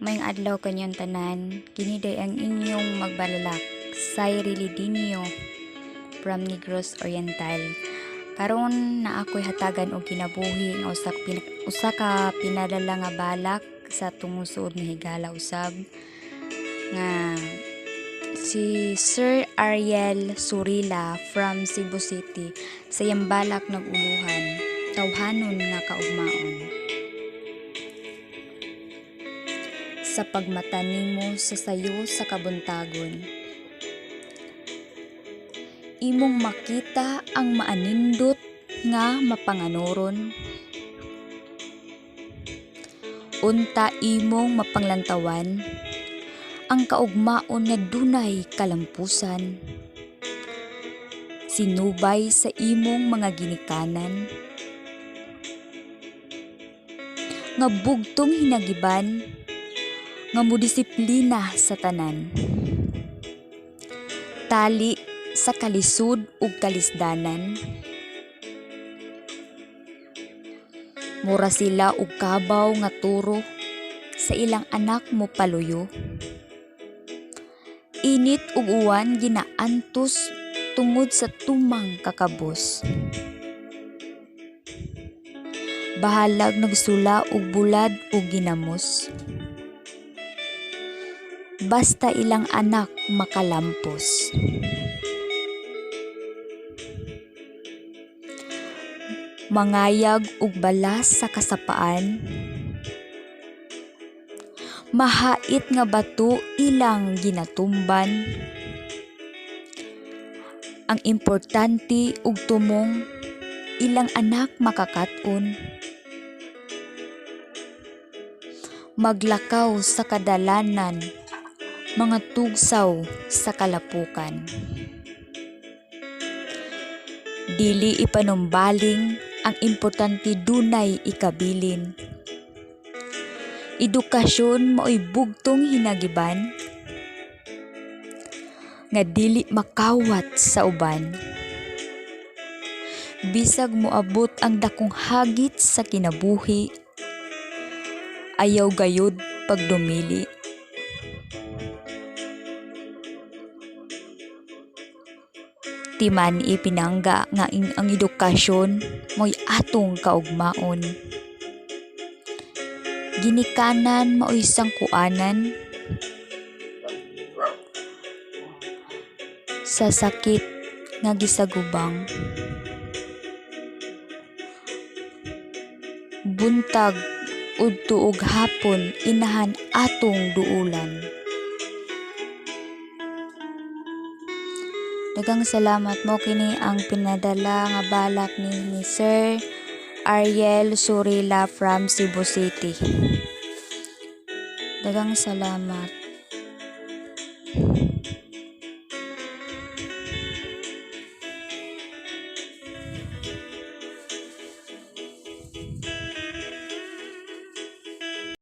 Mayong adlaw kanyang tanan, kiniday ang inyong magbalak, say Rilidinio from Negros Oriental. Karon na ako'y hatagan og kinabuhi nga usa ka pinadala nga balak sa tungusod nga higala usab nga si Sir Ariel Surila from Cebu City sa iyang balak naguluhan, tawahanon nga kaugmaon. Sa pagmata nimo sa sayo sa kabuntagon, imong makita ang maanindot nga mapanganoron, unta imong mapanglantawan ang kaugmaon nga dunay kalampusan, sinubay sa imong mga ginikanan, nga bugtong hinagiban nga modisiplina sa tanan, tali sa kalisud ug kalisdanan, mura sila og kabaw nga turo sa ilang anak mo paluyo, init ug uwan ginaantos tungod sa tumang kakabos, bahalag nagsula og bulad ug ginamos, basta ilang anak makalampos. Mangayag ug balas sa kasapaan, mahait nga bato ilang ginatumban, ang importante ug tumong ilang anak makakaton, maglakaw sa kadalanan, mga tugsaw sa kalapukan. Dili ipanumbaling ang importante dunay ikabilin. Edukasyon mao'y bugtong hinagiban nga dili makawat sa uban. Bisag moabot ang dakong hagit sa kinabuhi, ayaw gayud pagdumili. Timan ipinangga nga ang edukasyon mo'y atong kaugmaon. Ginikanan mao'y sangkuanan sa sakit nga gisagubang. Buntag udto ug hapon inahan atong duulan. Daghang salamat mo kini ang pinadala nga balak ni Sir Ariel Surila from Cebu City. Daghang salamat.